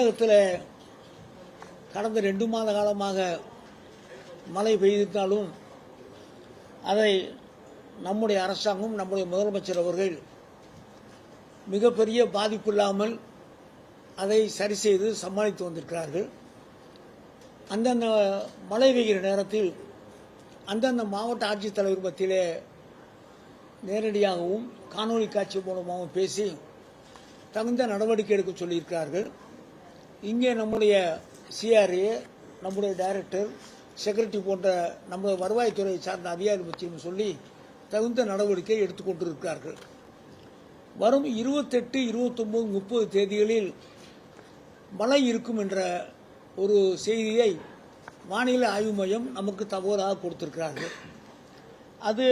தமிழகத்தில் கடந்த 2 மாத காலமாக மழை பெய்திருந்தாலும் அதை நம்முடைய அரசாங்கம், நம்முடைய முதலமைச்சர் அவர்கள் மிகப்பெரிய பாதிப்பு இல்லாமல் அதை சரி செய்து சமாளித்து வந்திருக்கிறார்கள். அந்தந்த மழை பெய்கிற நேரத்தில் அந்தந்த மாவட்ட ஆட்சித்தலைவர் மத்தியிலே நேரடியாகவும் காணொலி காட்சி மூலமாகவும் பேசி தகுந்த நடவடிக்கை எடுக்க சொல்லியிருக்கிறார்கள். இங்கே நம்முடைய சிஆர்ஏ, நம்முடைய டைரக்டர், செக்ரட்டரி போன்ற நம்முடைய வருவாய்த்துறை சார்ந்த அதிகாரி பற்றியும் சொல்லி தகுந்த நடவடிக்கை எடுத்துக்கொண்டிருக்கிறார்கள். வரும் 28, 29, 30 தேதிகளில் மழை இருக்கும் என்ற ஒரு செய்தியை வானிலை ஆய்வு மையம் நமக்கு தகவலாக கொடுத்திருக்கிறார்கள். அது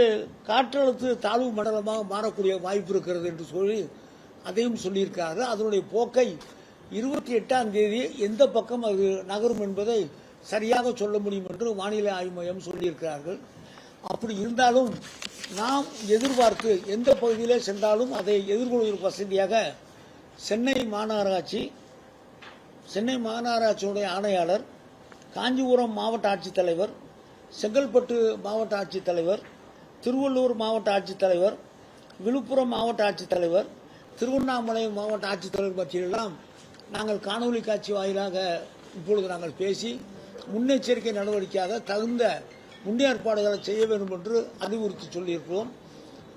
காற்றழுத்த தாழ்வு மண்டலமாக மாறக்கூடிய வாய்ப்பு இருக்கிறது என்று சொல்லி அதையும் சொல்லியிருக்கிறார்கள். அதனுடைய போக்கை 28ஆம் தேதி எந்த பக்கம் அது நகரும் என்பதை சரியாக சொல்ல முடியும் என்று வானிலை ஆய்வு மையம் சொல்லியிருக்கிறார்கள். அப்படி இருந்தாலும் நாம் எதிர்பார்த்து எந்த பகுதியிலே சென்றாலும் அதை எதிர்கொள்வதற்கு வசதியாக சென்னை மாநகராட்சியுடைய ஆணையாளர், காஞ்சிபுரம் மாவட்ட ஆட்சித்தலைவர், செங்கல்பட்டு மாவட்ட ஆட்சித்தலைவர், திருவள்ளூர் மாவட்ட ஆட்சித்தலைவர், விழுப்புரம் மாவட்ட ஆட்சித்தலைவர், திருவண்ணாமலை மாவட்ட ஆட்சித்தலைவர் பற்றியெல்லாம் நாங்கள் காணொலி காட்சி வாயிலாக இப்பொழுது நாங்கள் பேசி முன்னெச்சரிக்கை நடவடிக்கையாக தகுந்த முன்னேற்பாடுகளை செய்ய வேண்டும் என்று அறிவுறுத்தி சொல்லியிருக்கிறோம்.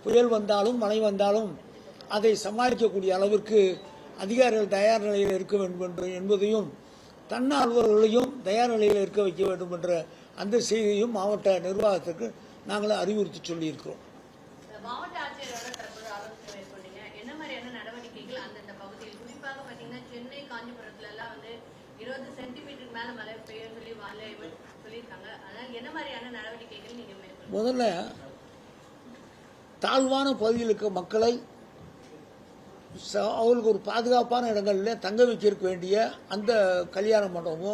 புயல் வந்தாலும் மழை வந்தாலும் அதை சமாளிக்கக்கூடிய அளவிற்கு அதிகாரிகள் தயார் நிலையில் இருக்க வேண்டும் என்பதையும் தன்னார்வலர்களையும் தயார் நிலையில் இருக்க வைக்க வேண்டும் என்ற அந்த செய்தியையும் மாவட்ட நிர்வாகத்திற்கு நாங்கள் அறிவுறுத்தி சொல்லியிருக்கிறோம். மாவட்ட ஆட்சியரோட தற்போது ஆலோசனை மேற்கொண்டீங்க. என்ன மாதிரியான நடவடிக்கைகள் அந்தந்த பகுதியில், குறிப்பாக பார்த்தீங்கன்னா சென்னை, காஞ்சிபுரத்துல எல்லாம் 20 சென்டிமீட்டருக்கு மேல மழை பெய்யும் சொல்லி சொல்லியிருக்காங்க. அதனால என்ன மாதிரியான நடவடிக்கைகள் நீங்க மேற்கொள்ளுங்க? முதல்ல தாழ்வான பகுதியில் இருக்க மக்களை அவர்களுக்கு ஒரு பாதுகாப்பான இடங்களில் தங்க வைக்க வேண்டிய அந்த கல்யாண மண்டபமோ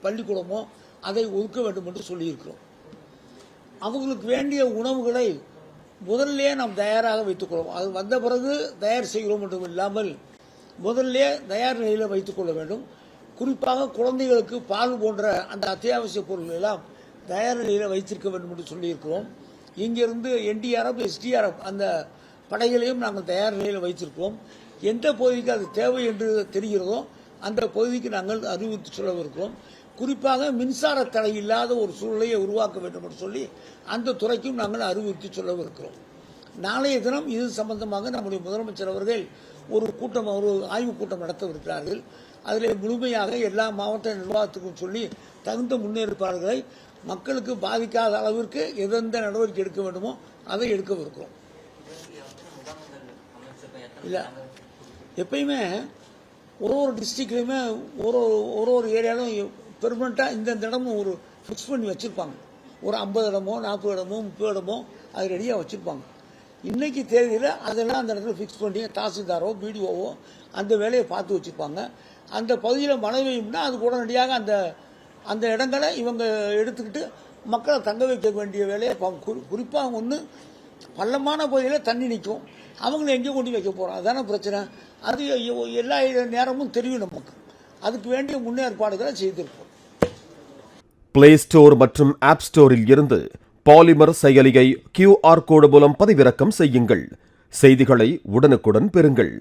பள்ளிக்கூடமோ அதை ஒதுக்க வேண்டும் என்று சொல்லியிருக்கிறோம். அவங்களுக்கு வேண்டிய உணவுகளை முதல்ல நாம் தயாராக வைத்துக்கொள்வோம். அது வந்த பிறகு தயார் செய்கிறோம் என்றும் இல்லாமல் முதல்ல தயார் நிலையில் வைத்துக் கொள்ள வேண்டும். குறிப்பாக குழந்தைகளுக்கு பால் போன்ற அந்த அத்தியாவசிய பொருட்கள் எல்லாம் தயார் நிலையில் வைத்திருக்க வேண்டும் என்று சொல்லியிருக்கிறோம். இங்கிருந்து NDRF, SDRF அந்த படைகளையும் நாங்கள் தயார் நிலையில் வைத்திருக்கிறோம். எந்த பகுதிக்கு அது தேவை என்று தெரிகிறதோ அந்த பகுதிக்கு நாங்கள் அறிவித்து சொல்லவிருக்கிறோம். குறிப்பாக மின்சார தடை இல்லாத ஒரு சூழ்நிலையை உருவாக்க வேண்டும் என்று சொல்லி அந்த துறைக்கும் நாங்கள் அறிவுறுத்தி சொல்லவிருக்கிறோம். நாளைய தினம் இது சம்பந்தமாக நம்முடைய முதலமைச்சர் அவர்கள் ஒரு ஆய்வுக் கூட்டம் நடத்தவிருக்கிறார்கள். அதில் முழுமையாக எல்லா மாவட்ட நிர்வாகத்துக்கும் சொல்லி தகுந்த முன்னேற்பாடுகளை மக்களுக்கு பாதிக்காத அளவிற்கு எந்தெந்த நடவடிக்கை எடுக்க வேண்டுமோ அதை எடுக்கவிருக்கிறோம். இல்லை, எப்பயுமே ஒரு டிஸ்ட்ரிக்ட்லையுமே ஒரு ஏரியாலும் பெர்மனெண்ட்டாக இந்த இடமும் ஒரு ஃபிக்ஸ் பண்ணி வச்சுருப்பாங்க. ஒரு 50 இடமோ 40 இடமோ 30 இடமோ அது ரெடியாக வச்சுருப்பாங்க. இன்றைக்கி தேதியில் அதெல்லாம் அந்த இடத்துல ஃபிக்ஸ் பண்ணி தாசில்தாரோ BDOவோ அந்த வேலையை பார்த்து வச்சுருப்பாங்க. அந்த பகுதியில் மழை பெய்யும்னா அதுக்கு உடனடியாக அந்த இடங்களை இவங்க எடுத்துக்கிட்டு மக்களை தங்க வைக்க வேண்டிய வேலையை குறிப்பாக ஒன்று பள்ளமான பகுதியில் தண்ணி நிற்கும், அவங்கள எங்கே கொண்டு வைக்க போகிறோம், அதுதானே பிரச்சனை. அது எல்லா நேரமும் தெரியும் நமக்கு. அதுக்கு வேண்டிய முன்னேற்பாடுகளை செய்திருப்போம். பிளே ஸ்டோர் மற்றும் ஆப் ஸ்டோரில் இருந்து பாலிமர் செயலியை QR கோடு மூலம் பதிவிறக்கம் செய்யுங்கள். செய்திகளை உடனுக்குடன் பெறுங்கள்.